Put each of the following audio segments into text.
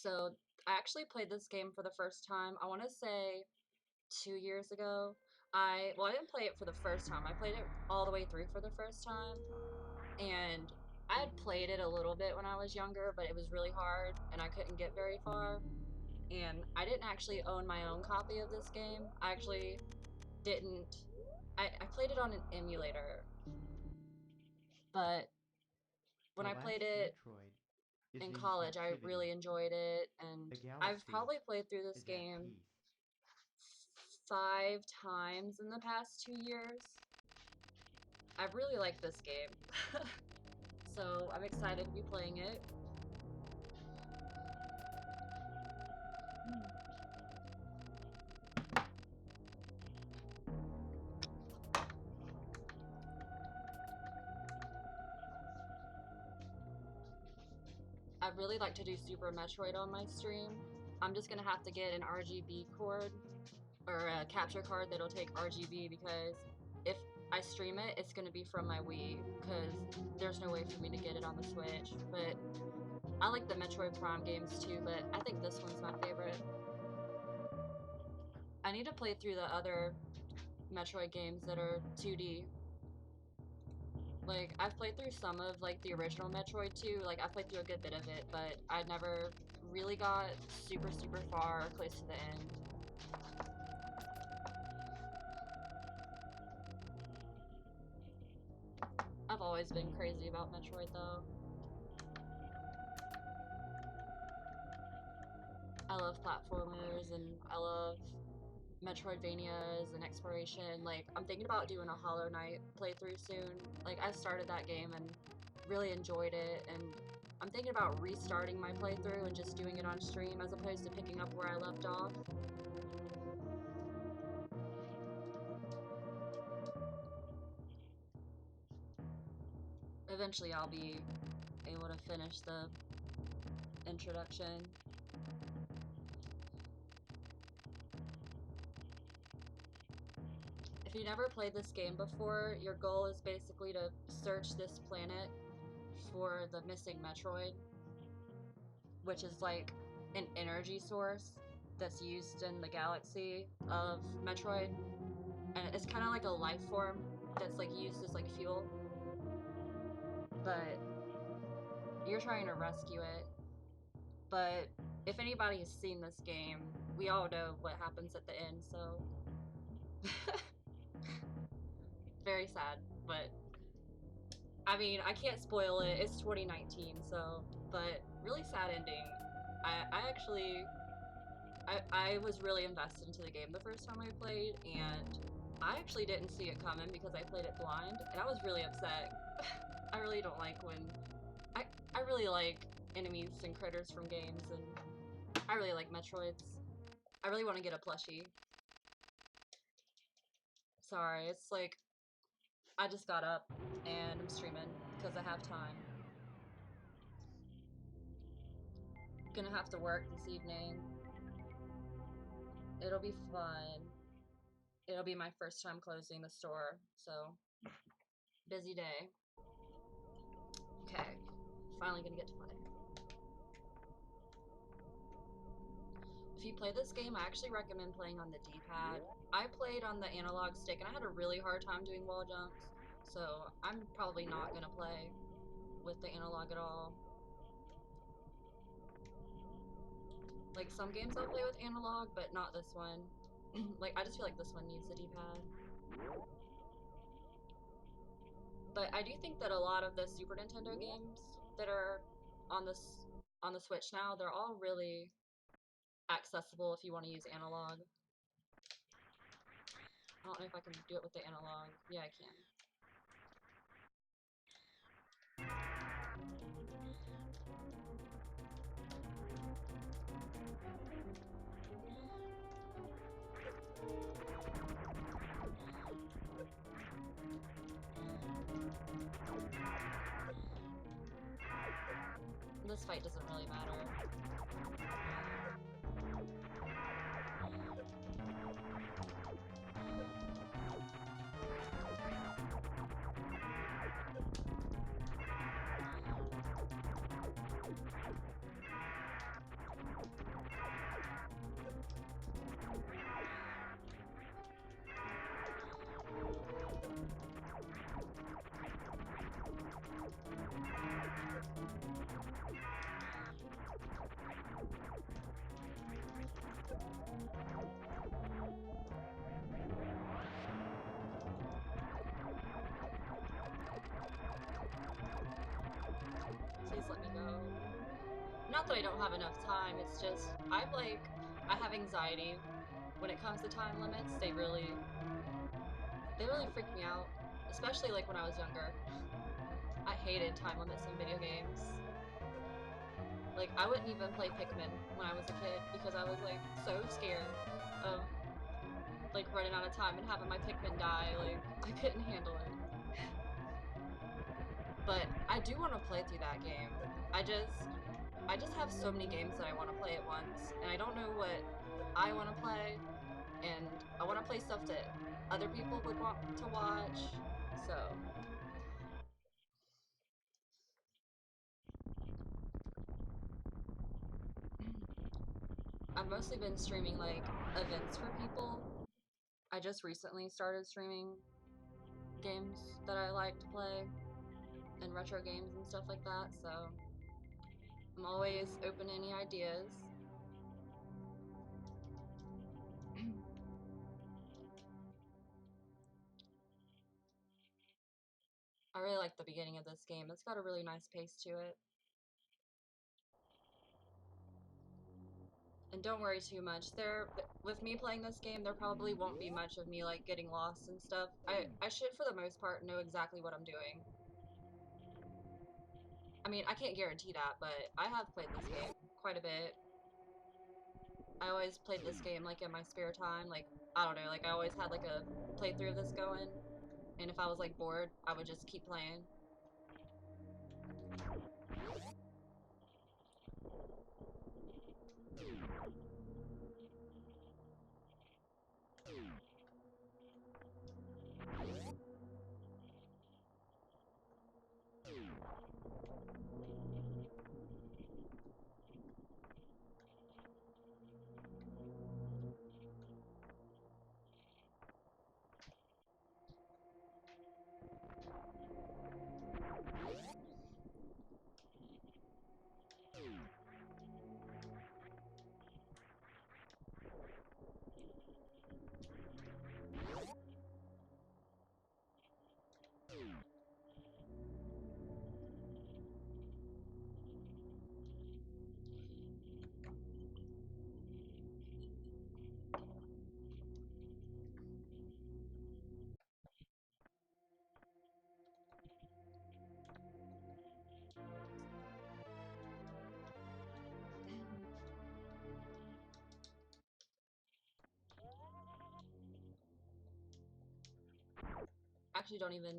So I actually played this game for the first time, I want to say 2 years ago. I didn't play it for the first time. I played it all the way through for the first time. And I had played it a little bit when I was younger, but it was really hard and I couldn't get very far. And I didn't actually own my own copy of this game. I actually didn't. I played it on an emulator, but when The I played last it Metroid is in in college, I captivity. really enjoyed it, and The I've galaxy probably played through this is at game peace. 5 times in the past 2 years. I really like this game. So I'm excited to be playing it. I'd really like to do Super Metroid on my stream. I'm just gonna have to get an RGB cord or a capture card that'll take RGB because if I stream it, it's gonna be from my Wii because there's no way for me to get it on the Switch. But I like the Metroid Prime games too, but I think this one's my favorite. I need to play through the other Metroid games that are 2D. Like, I've played through some of, like, the original Metroid too. Like, I've played through a good bit of it, but I never really got super far close to the end. I've always been crazy about Metroid, though. I love platformers, and I love Metroidvanias and exploration. Like, I'm thinking about doing a Hollow Knight playthrough soon. Like, I started that game and really enjoyed it, and I'm thinking about restarting my playthrough and just doing it on stream as opposed to picking up where I left off. Eventually I'll be able to finish the introduction. If you never played this game before, your goal is basically to search this planet for the missing Metroid, which is like an energy source that's used in the galaxy of Metroid. And it's kind of like a life form that's like used as like fuel. But you're trying to rescue it. But if anybody has seen this game, we all know what happens at the end, so very sad, but I mean, I can't spoil it. It's 2019, so but really sad ending. I actually I was really invested into the game the first time I played, and I actually didn't see it coming because I played it blind, and I was really upset. I really don't like when I I really like enemies and critters from games, and I really like Metroids. I really want to get a plushie. Sorry, it's like I just got up and I'm streaming because I have time. Gonna have to work this evening. It'll be fun. It'll be my first time closing the store, so busy day. Okay, finally gonna get to play. If you play this game, I actually recommend playing on the D-pad. I played on the analog stick and I had a really hard time doing wall jumps, so I'm probably not gonna play with the analog at all. Like, some games I'll play with analog, but not this one. Like, I just feel like this one needs the D-pad. But I do think that a lot of the Super Nintendo games that are on this on the Switch now, they're all really accessible if you want to use analog. I don't know if I can do it with the analog. Yeah, I can. This fight doesn't really matter. not that I don't have enough time, it's just, I have anxiety when it comes to time limits. They really freak me out. Especially like when I was younger. I hated time limits in video games. Like, I wouldn't even play Pikmin when I was a kid because I was like so scared of like running out of time and having my Pikmin die. Like, I couldn't handle it. But I do want to play through that game. I just have so many games that I want to play at once, and I don't know what I want to play, and I want to play stuff that other people would want to watch. So I've mostly been streaming like events for people. I just recently started streaming games that I like to play and retro games and stuff like that, so I'm always open to any ideas. I really like the beginning of this game. It's got a really nice pace to it. And don't worry too much. With me playing this game, there probably won't be much of me like getting lost and stuff. I should for the most part know exactly what I'm doing. I mean, I can't guarantee that, but I have played this game quite a bit. I always played this game like in my spare time, like I don't know, like I always had like a playthrough of this going, and if I was like bored, I would just keep playing. Actually don't even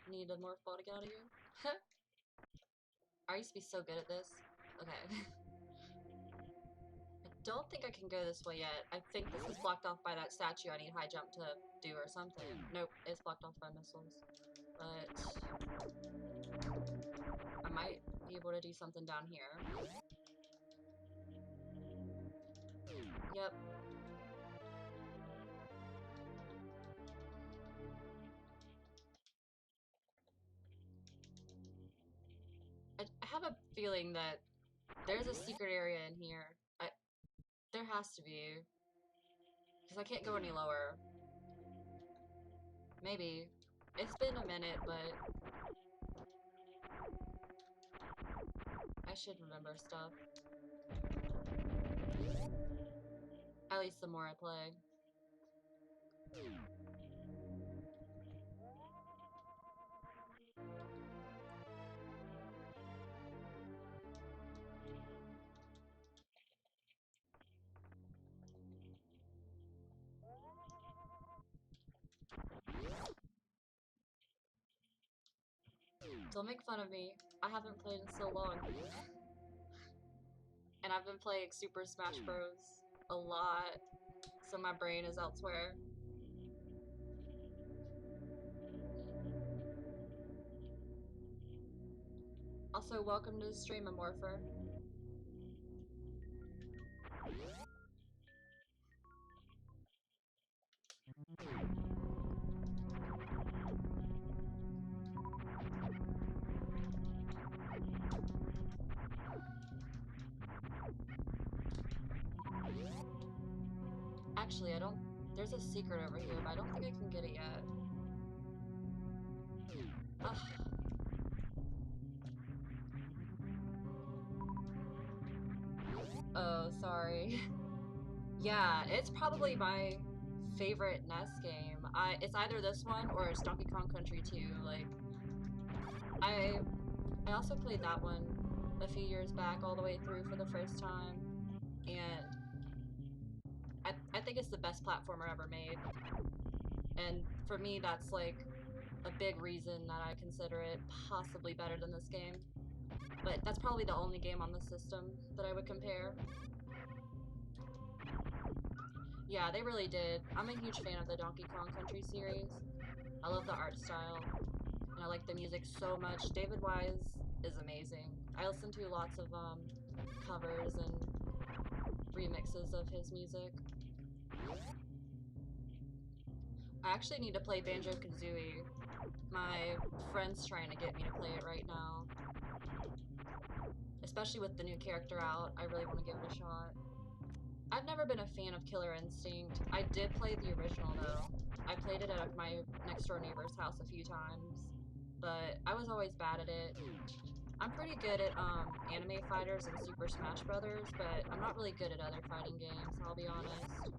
need a morph ball to get out of here. I used to be so good at this. Okay. I don't think I can go this way yet. I think this is blocked off by that statue I need high jump to do or something. Nope, it's blocked off by missiles. But I might be able to do something down here. Yep. I have a feeling that there's a secret area in here. There has to be. Because I can't go any lower. Maybe. It's been a minute, but I should remember stuff. At least the more I play. Don't make fun of me. I haven't played in so long. And I've been playing Super Smash Bros. A lot, so my brain is elsewhere. Also, welcome to the stream, Amorpher. Actually, I don't... There's a secret over here, but I don't think I can get it yet. Ugh. Oh, sorry. Yeah, it's probably my favorite NES game. It's either this one or it's Donkey Kong Country 2. Like, I I also played that one a few years back all the way through for the first time, and I think it's the best platformer ever made. And for me, that's like a big reason that I consider it possibly better than this game. But that's probably the only game on the system that I would compare. Yeah, they really did. I'm a huge fan of the Donkey Kong Country series. I love the art style, and I like the music so much. David Wise is amazing. I listen to lots of covers and remixes of his music. I actually need to play Banjo-Kazooie. My friend's trying to get me to play it right now. Especially with the new character out, I really want to give it a shot. I've never been a fan of Killer Instinct. I did play the original though. I played it at my next door neighbor's house a few times, but I was always bad at it. I'm pretty good at anime fighters and Super Smash Brothers, but I'm not really good at other fighting games, I'll be honest.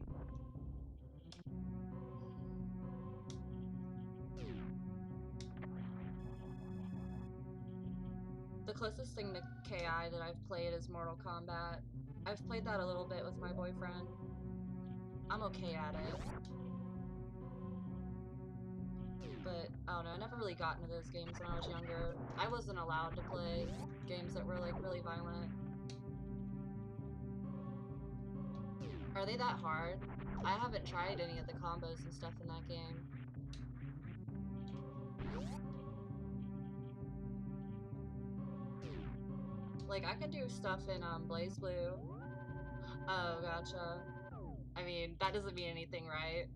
The closest thing to KI that I've played is Mortal Kombat. I've played that a little bit with my boyfriend. I'm okay at it. But I don't know, I never really got into those games when I was younger. I wasn't allowed to play games that were like really violent. Are they that hard? I haven't tried any of the combos and stuff in that game. Like I can do stuff in Blaze Blue. Oh, gotcha. I mean, that doesn't mean anything, right?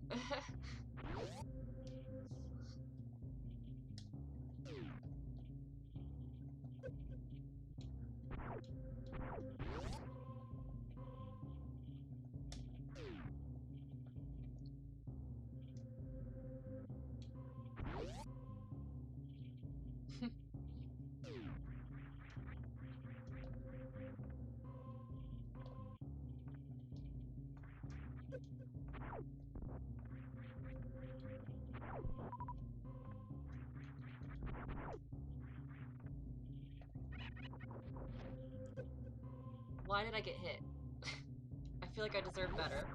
Why did I get hit? I feel like I deserve better.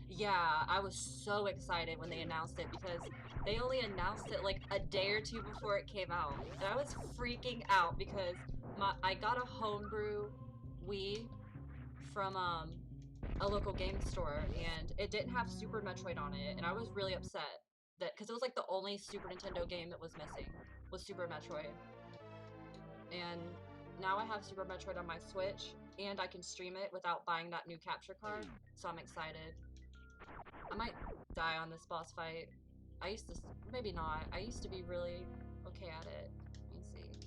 Yeah, I was so excited when they announced it because they only announced it like a day or two before it came out. And I was freaking out because I got a homebrew Wii from a local game store and it didn't have Super Metroid on it and I was really upset that because it was like the only Super Nintendo game that was missing was Super Metroid. And now I have Super Metroid on my Switch and I can stream it without buying that new capture card, so I'm excited. I might die on this boss fight. I used to, maybe not. I used to be really okay at it. Let me see.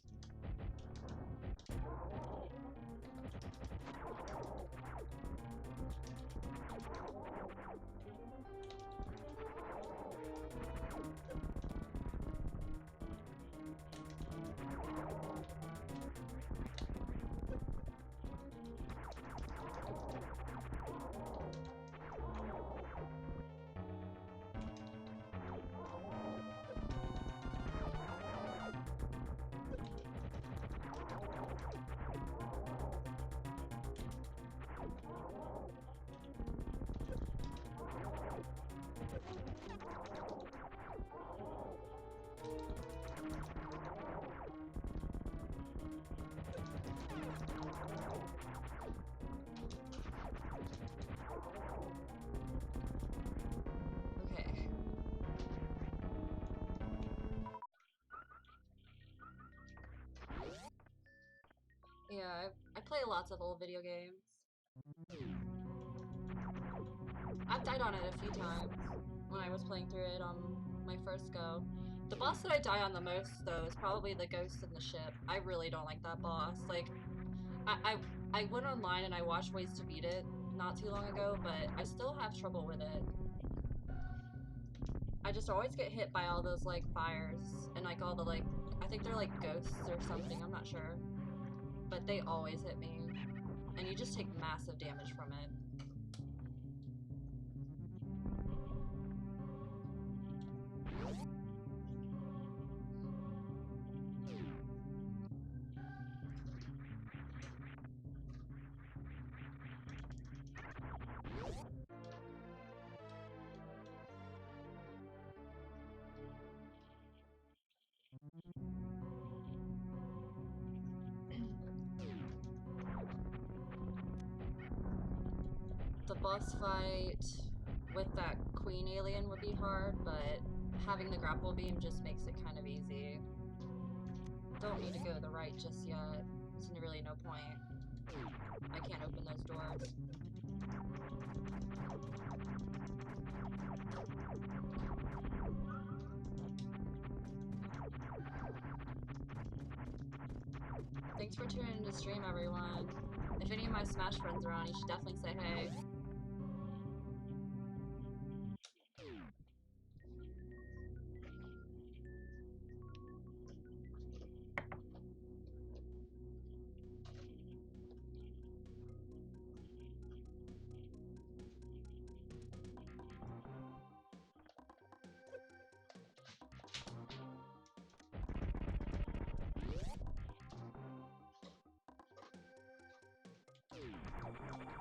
Okay. Yeah, I play lots of old video games. I've died on it a few times when I was playing through it on my first go. The boss that I die on the most, though, is probably the ghost in the ship. I really don't like that boss. Like, I, I, I went online and I watched ways to beat it not too long ago, but I still have trouble with it. I just always get hit by all those, like, fires and, like, all the, like, I think they're, like, ghosts or something. I'm not sure. But they always hit me. And and you just take massive damage from it. The boss fight with that queen alien would be hard, but having the grapple beam just makes it kind of easy. Don't need to go to the right just yet. There's really no point. I can't open those doors. Thanks for tuning into stream, everyone. If any of my Smash friends are on, you should definitely say hey.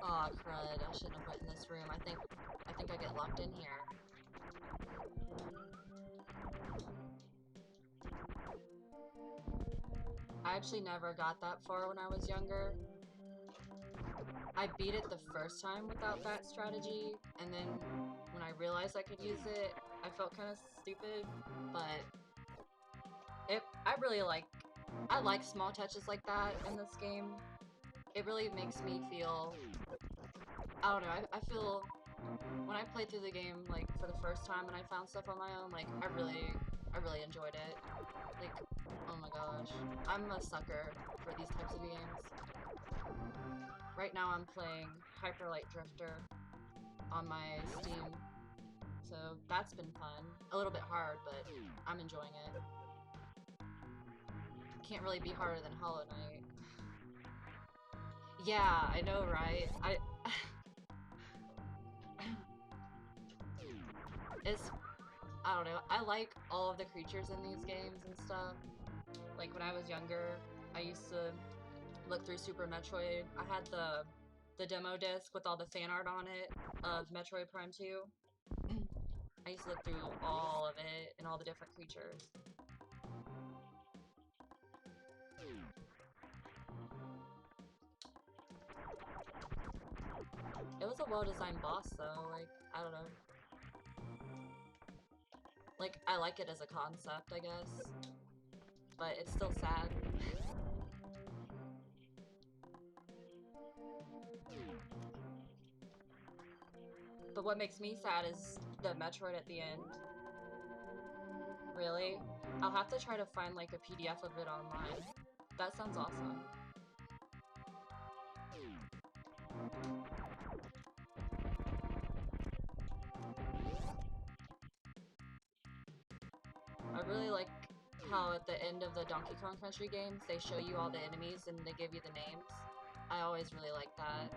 Aw, crud. I shouldn't have went in this room. I think I get locked in here. I actually never got that far when I was younger. I beat it the first time without that strategy, and then when I realized I could use it, I felt kind of stupid, but I like small touches like that in this game. It really makes me feel, I don't know, I feel, when I played through the game, like, for the first time and I found stuff on my own, like, I really enjoyed it. Like, oh my gosh. I'm a sucker for these types of games. Right now I'm playing Hyper Light Drifter on my Steam, so that's been fun. A little bit hard, but I'm enjoying it. Can't really be harder than Hollow Knight. Yeah, I know, right? I don't know, I like all of the creatures in these games and stuff. Like, when I was younger, I used to look through Super Metroid. I had the demo disc with all the fan art on it of Metroid Prime 2. I used to look through all of it and all the different creatures. It was a well-designed boss, though. Like, I don't know. Like, I like it as a concept, I guess. But it's still sad. But what makes me sad is the Metroid at the end. Really? I'll have to try to find, like, a PDF of it online. That sounds awesome. I really like how at the end of the Donkey Kong Country games, they show you all the enemies and they give you the names. I always really like that.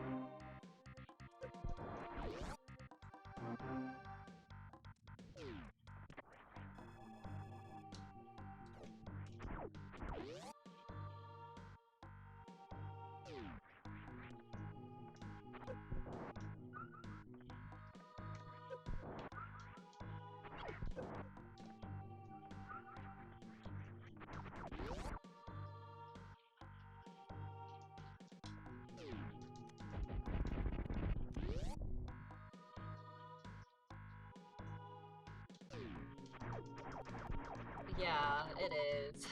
Yeah, it is.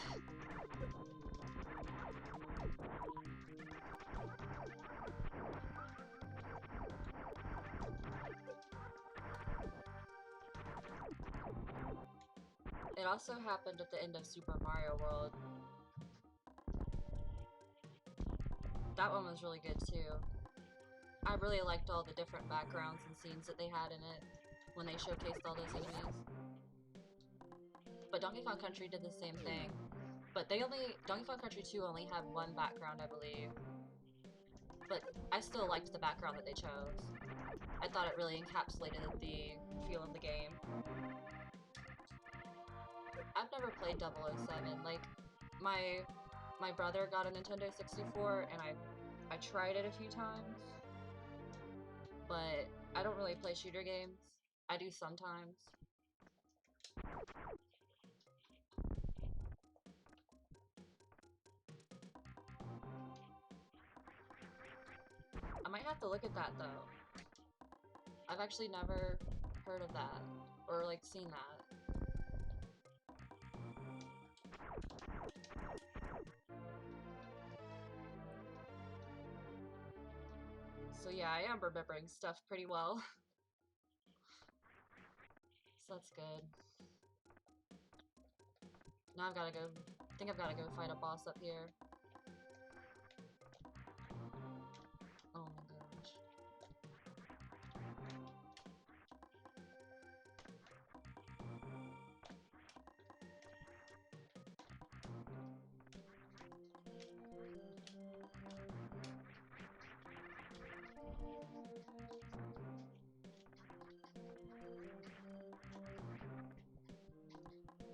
It also happened at the end of Super Mario World. That one was really good too. I really liked all the different backgrounds and scenes that they had in it when they showcased all those enemies. But Donkey Kong Country did the same thing. But Donkey Kong Country 2 only had one background, I believe. but I still liked the background that they chose. I thought it really encapsulated the feel of the game. I've never played 007. Like, my brother got a Nintendo 64, and I tried it a few times, but I don't really play shooter games. I do sometimes. I might have to look at that though. I've actually never heard of that or like seen that. So yeah, I am remembering stuff pretty well. So that's good. Now I've gotta go. I think I've gotta go fight a boss up here. Oh my gosh.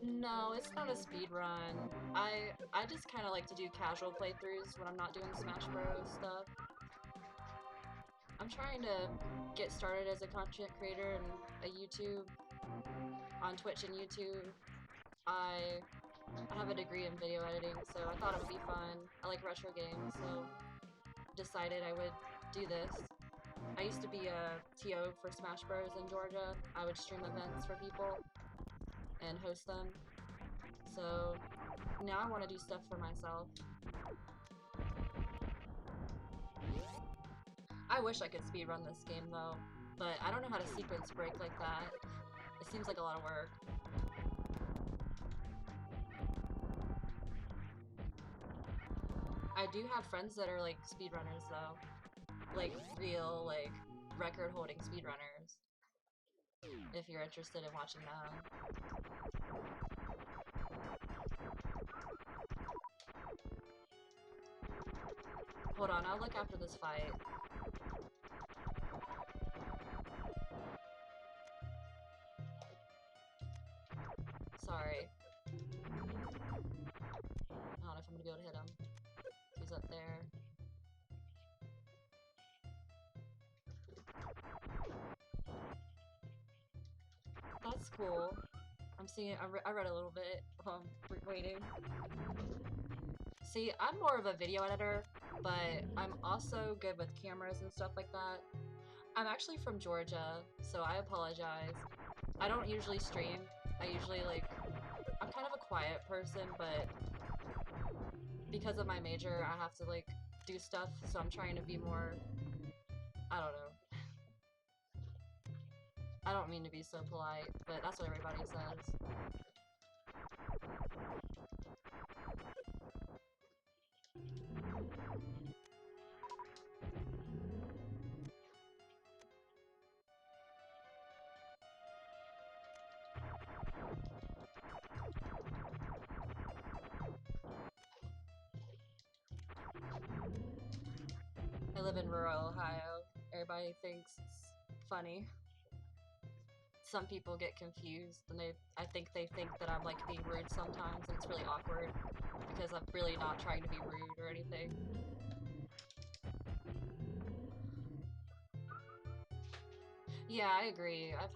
No, it's not a speed run. I just kind of like to do casual playthroughs when I'm not doing Smash Bros stuff. I'm trying to get started as a content creator and a YouTube on Twitch and YouTube. I have a degree in video editing, so I thought it would be fun. I like retro games, so decided I would do this. I used to be a TO for Smash Bros in Georgia. I would stream events for people and host them. So now I want to do stuff for myself. I wish I could speedrun this game though, but I don't know how to sequence break like that. It seems like a lot of work. I do have friends that are like speedrunners though. Like real, like record holding speedrunners. If you're interested in watching them. Hold on, I'll look after this fight. Sorry. I don't know if I'm gonna be able to hit him. He's up there. That's cool. I'm seeing. I read a little bit while I'm waiting. See, I'm more of a video editor, but I'm also good with cameras and stuff like that. I'm actually from Georgia, so I apologize. I don't usually stream. I usually like. I'm kind of a quiet person, but because of my major, I have to like do stuff, so I'm trying to be more. I don't know. I don't mean to be so polite, but that's what everybody says. I live in rural Ohio. Everybody thinks it's funny. Some people get confused and I think they think that I'm like being rude sometimes, and it's really awkward because I'm really not trying to be rude or anything. Yeah, I agree. I've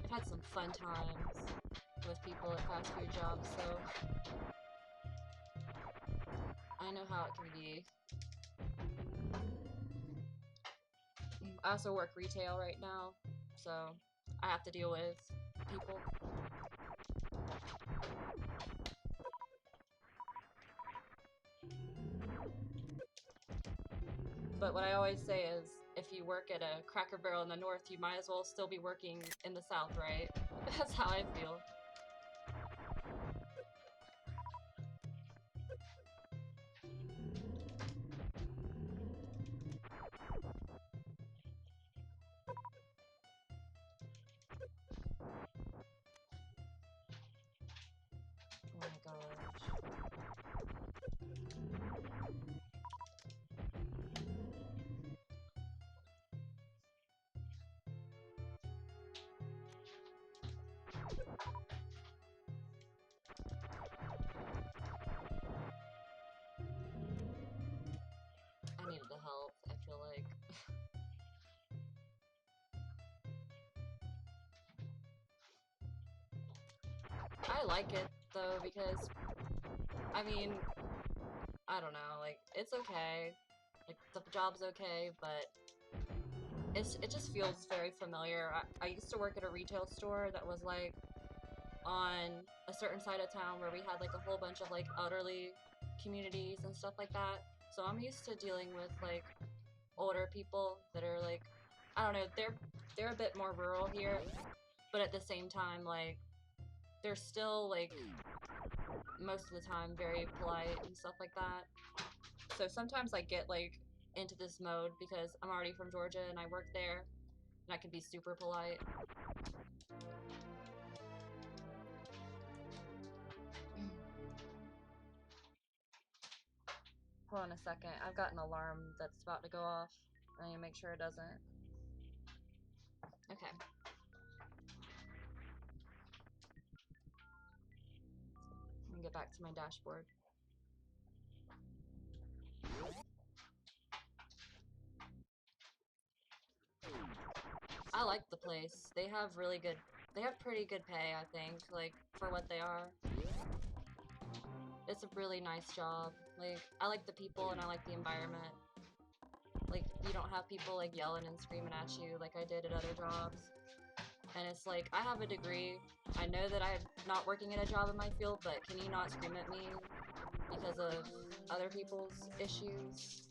had some fun times with people at fast food jobs, so I know how it can be. I also work retail right now, so I have to deal with people. But what I always say is, if you work at a Cracker Barrel in the north, you might as well still be working in the south, right? That's how I feel. Oh my gosh. need the help, I feel like. I like it though because I mean, I don't know, like it's okay. Like the job's okay, but it just feels very familiar. I used to work at a retail store that was like on a certain side of town where we had like a whole bunch of like elderly communities and stuff like that. So I'm used to dealing with like older people that are like, I don't know, they're a bit more rural here, but at the same time like they're still like most of the time very polite and stuff like that. So sometimes I get like into this mode because I'm already from Georgia and I work there and I can be super polite. Hold on a second. I've got an alarm that's about to go off. I need to make sure it doesn't. Okay. Let me get back to my dashboard. I like the place. They have pretty good pay, I think, like, for what they are. It's a really nice job. Like, I like the people and I like the environment. Like, you don't have people, like, yelling and screaming at you like I did at other jobs. And it's like, I have a degree. I know that I'm not working in a job in my field, but can you not scream at me because of other people's issues?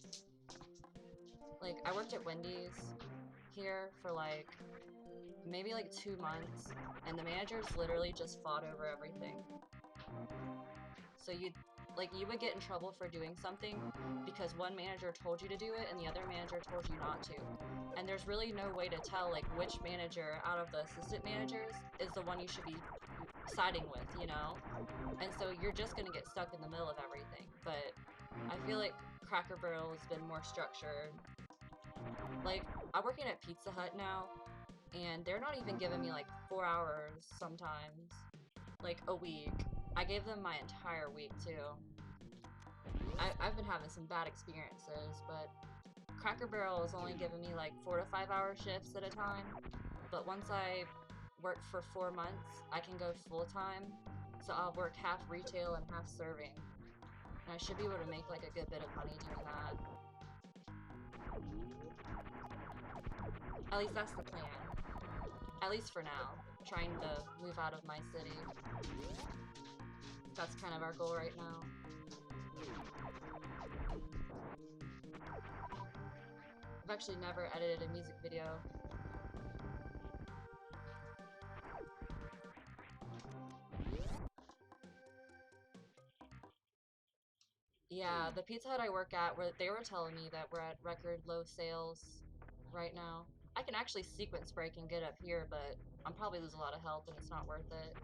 Like, I worked at Wendy's here for like maybe like 2 months, and the managers literally just fought over everything. So you would get in trouble for doing something because one manager told you to do it and the other manager told you not to. And there's really no way to tell like which manager out of the assistant managers is the one you should be siding with, you know? And so you're just gonna get stuck in the middle of everything. But I feel like Cracker Barrel has been more structured. Like, I'm working at Pizza Hut now, and they're not even giving me like 4 hours sometimes, like a week. I gave them my entire week too. I've been having some bad experiences, but Cracker Barrel is only giving me like 4 to 5 hour shifts at a time. But once I work for 4 months, I can go full time. So I'll work half retail and half serving. And I should be able to make like a good bit of money doing that. At least that's the plan. At least for now. Trying to move out of my city. That's kind of our goal right now. I've actually never edited a music video. Yeah, the Pizza Hut I work at, where they were telling me that we're at record low sales right now. I can actually sequence break and get up here, but I'm probably losing a lot of health and it's not worth it.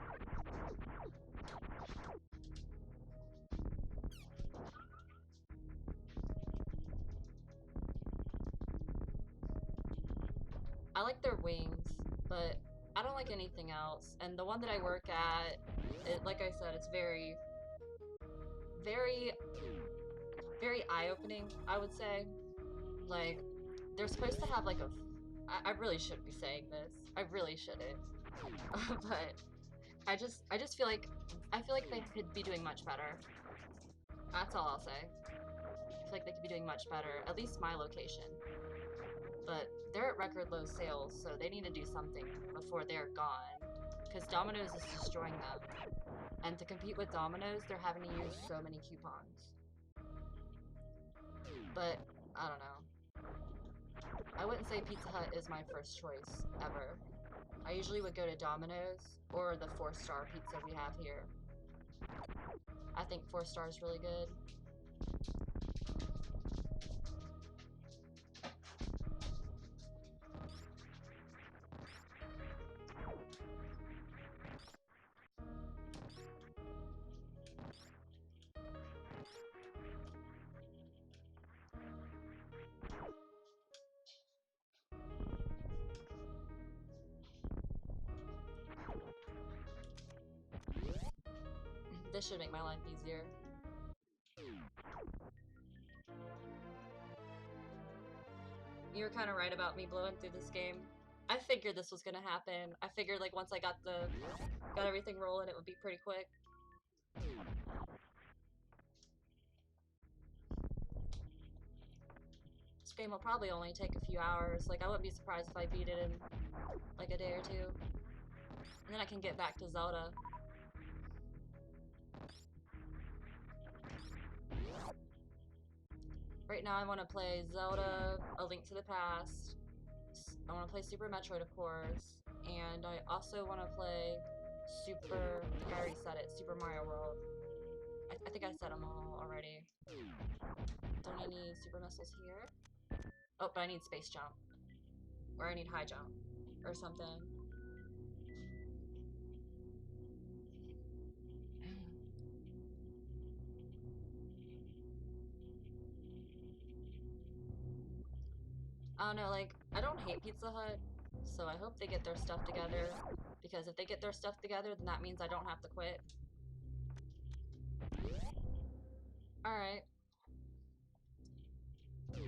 I like their wings, but I don't like anything else. And the one that I work at, like I said, it's very, very eye-opening, I would say. Like, they're supposed to have like a... I really shouldn't be saying this. I really shouldn't. But I just I feel like they could be doing much better. That's all I'll say. I feel like they could be doing much better, at least my location. But they're at record low sales, so they need to do something before they're gone. Because Domino's is destroying them. And to compete with Domino's, they're having to use so many coupons. But, I don't know. I wouldn't say Pizza Hut is my first choice, ever. I usually would go to Domino's, or the 4-star pizza we have here. I think 4-star is really good. This should make my life easier. You were kind of right about me blowing through this game. I figured this was gonna happen. I figured like once I got everything rolling, it would be pretty quick. This game will probably only take a few hours. Like I wouldn't be surprised if I beat it in like a day or two. And then I can get back to Zelda. Right now I want to play Zelda, A Link to the Past. I want to play Super Metroid, of course. And I also want to play I think I already said it, Super Mario World. I think I said them all already. Don't I need Super Missiles here? Oh, but I need Space Jump. Or I need High Jump. Or something. I don't know, like, I don't hate Pizza Hut, so I hope they get their stuff together. Because if they get their stuff together, then that means I don't have to quit. Alright. I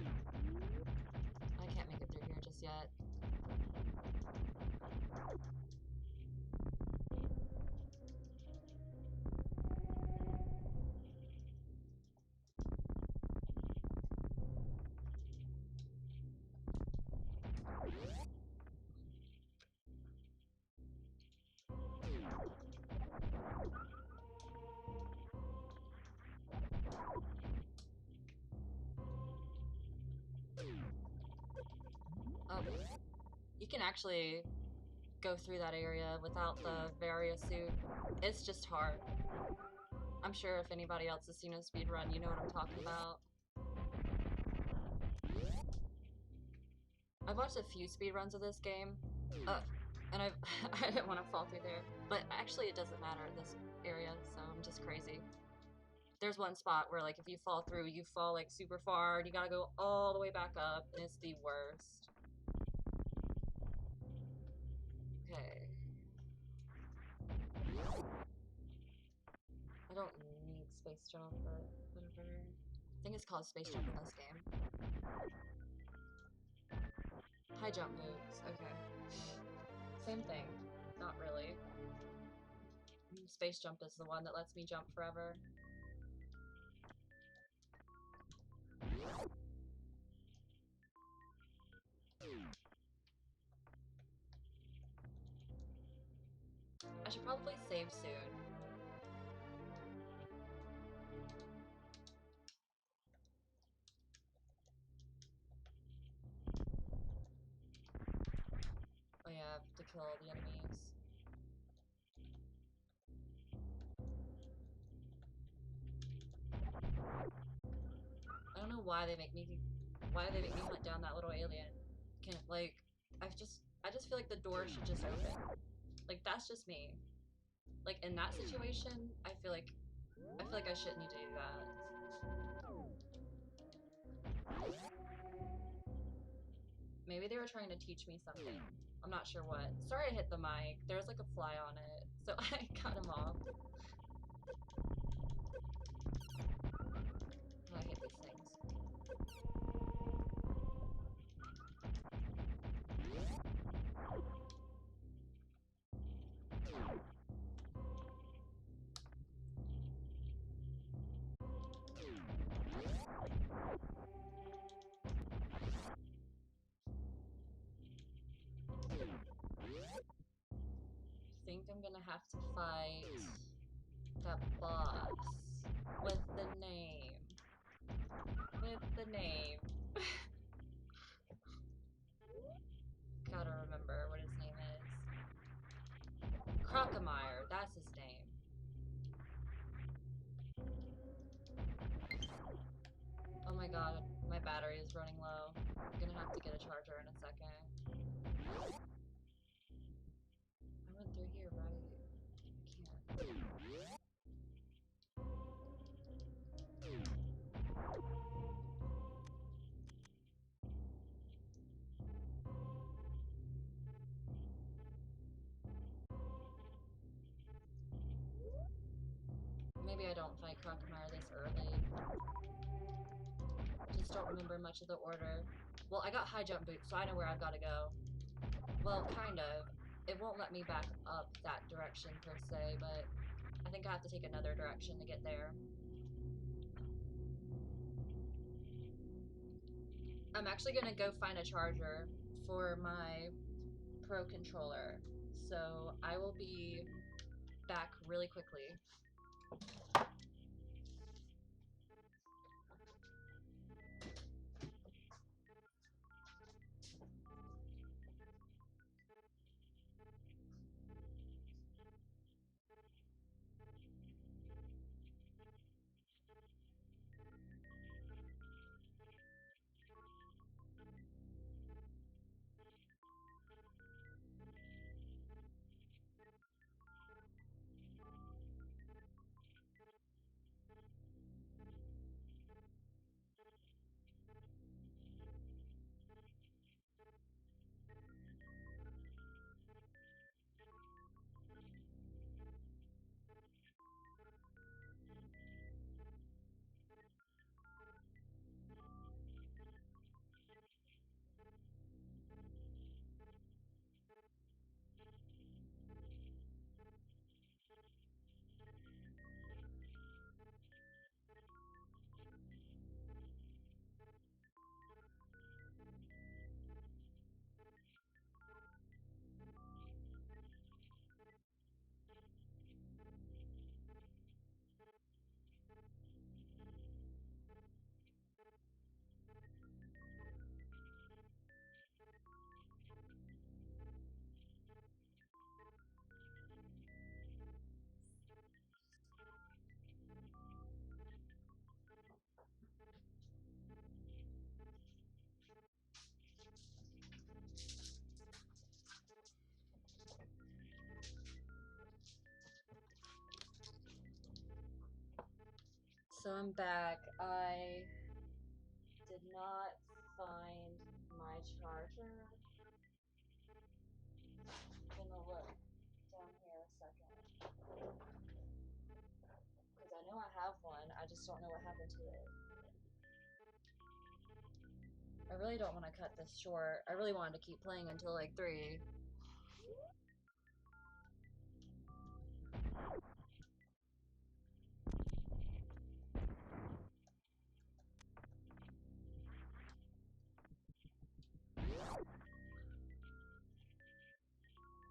can't make it through here just yet. Oh, you can actually go through that area without the various suit. It's just hard. I'm sure if anybody else has seen a speedrun, you know what I'm talking about. I've watched a few speedruns of this game, and I didn't want to fall through there. But actually, it doesn't matter at this area, so I'm just crazy. There's one spot where, like, if you fall through, you fall, like, super far, and you gotta go all the way back up, and it's the worst. Okay. I don't need Space Jump or whatever. I think it's called Space Jump in this game. High jump moves, okay. Same thing. Not really. Space Jump is the one that lets me jump forever. I should probably save soon. Oh yeah, I have to kill all the enemies. I don't know why they make me hunt down that little alien. Can't like I just feel like the door should just open. Like that's just me. Like in that situation, I feel like I shouldn't need to do that. Maybe they were trying to teach me something. I'm not sure what. Sorry I hit the mic. There was like a fly on it, so I cut him off. Oh, I hate these things. I think I'm gonna have to fight that boss with the name. With the name. Gotta remember what his name is. Crocomire, that's his name. Oh my god, my battery is running low. I'm gonna have to get a charger in a second. I went through here, right? I can't. Maybe I don't fight Crocomire this early. I just don't remember much of the order. Well, I got high jump boots, so I know where I've got to go. Well, kind of. It won't let me back up that direction per se, but I think I have to take another direction to get there. I'm actually gonna go find a charger for my Pro controller, so I will be back really quickly. So I'm back. I did not find my charger. I'm gonna look down here a second. Because I know I have one, I just don't know what happened to it. I really don't want to cut this short. I really wanted to keep playing until like 3.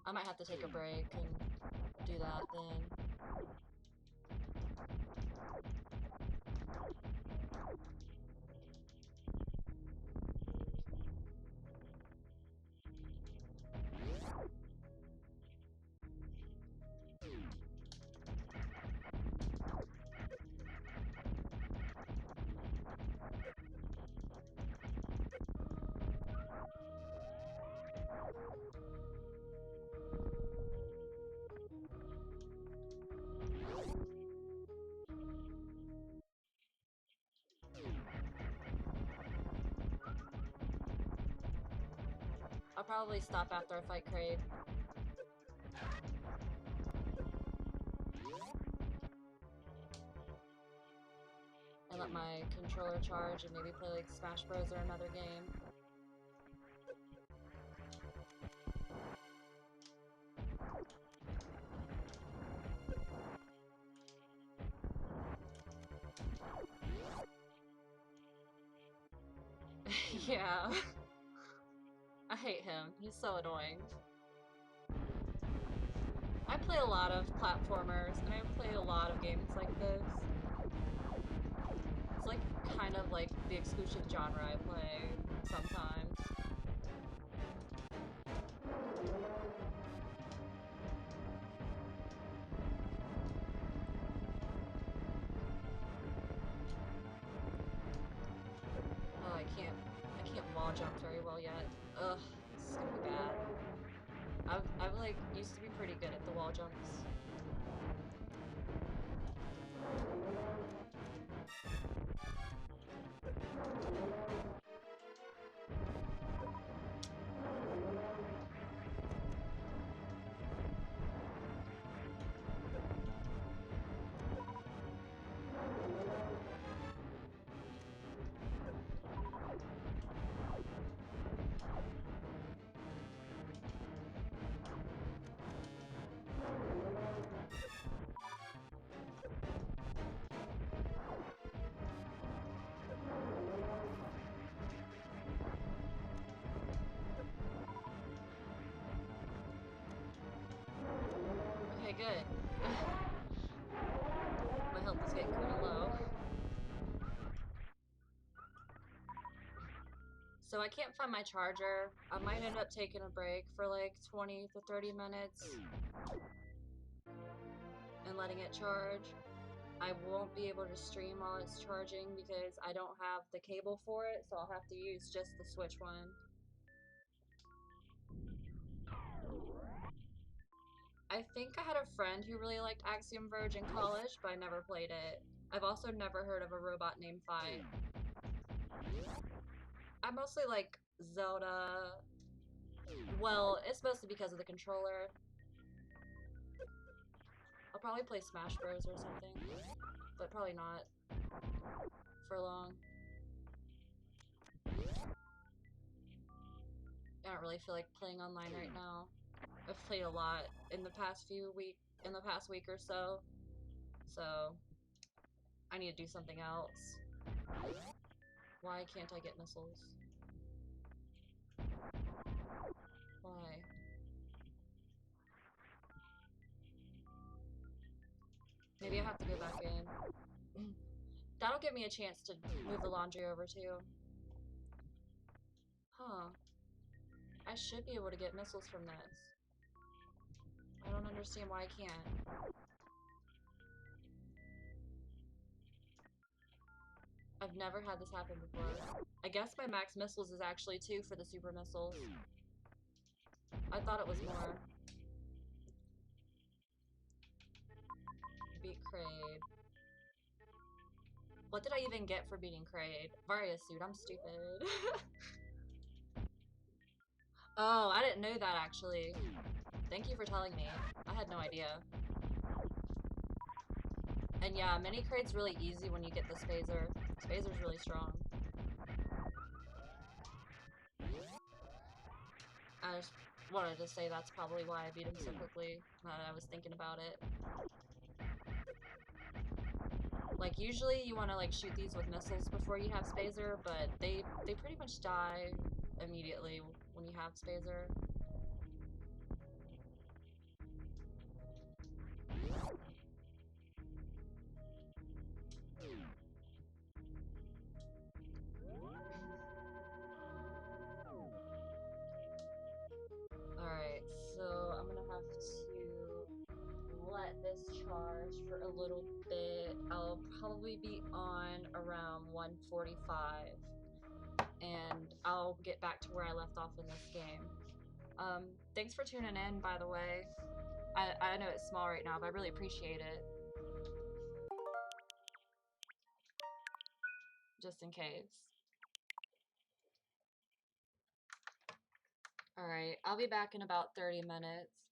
I might have to take a break and do that then. I'll probably stop after I fight Kraid. And let my controller charge and maybe play like Smash Bros or another game. Yeah. I hate him. He's so annoying. I play a lot of platformers, and I play a lot of games like this. It's like kind of like the exclusive genre I play sometimes. Oh, I can't wall jump very well yet. Ugh, this is gonna be bad. I've like used to be pretty good at the wall jumps. So I can't find my charger. I might end up taking a break for like 20 to 30 minutes and letting it charge. I won't be able to stream while it's charging because I don't have the cable for it, so I'll have to use just the Switch one. I think I had a friend who really liked Axiom Verge in college, but I never played it. I've also never heard of a robot named Fight. I mostly like Zelda. Well, it's mostly because of the controller. I'll probably play Smash Bros or something, but probably not for long. I don't really feel like playing online right now. I've played a lot in the past week or so. So I need to do something else. Why can't I get missiles? Why? Maybe I have to go back in. That'll give me a chance to move the laundry over too. Huh. I should be able to get missiles from this. I don't understand why I can't. I've never had this happen before. I guess my max missiles is actually 2 for the super missiles. I thought it was more. Beat Kraid. What did I even get for beating Kraid? Varia suit, I'm stupid. Oh, I didn't know that actually. Thank you for telling me. I had no idea. And yeah, mini Kraid's really easy when you get the Spazer. Spazer's really strong. I just wanted to say that's probably why I beat him so quickly. I was thinking about it. Like usually you want to like shoot these with missiles before you have Spazer, but they pretty much die immediately when you have Spazer. Alright, so I'm gonna have to let this charge for a little bit. I'll probably be on around 1:45, and I'll get back to where I left off in this game. Thanks for tuning in, by the way. I know it's small right now, but I really appreciate it. Just in case. Alright, I'll be back in about 30 minutes.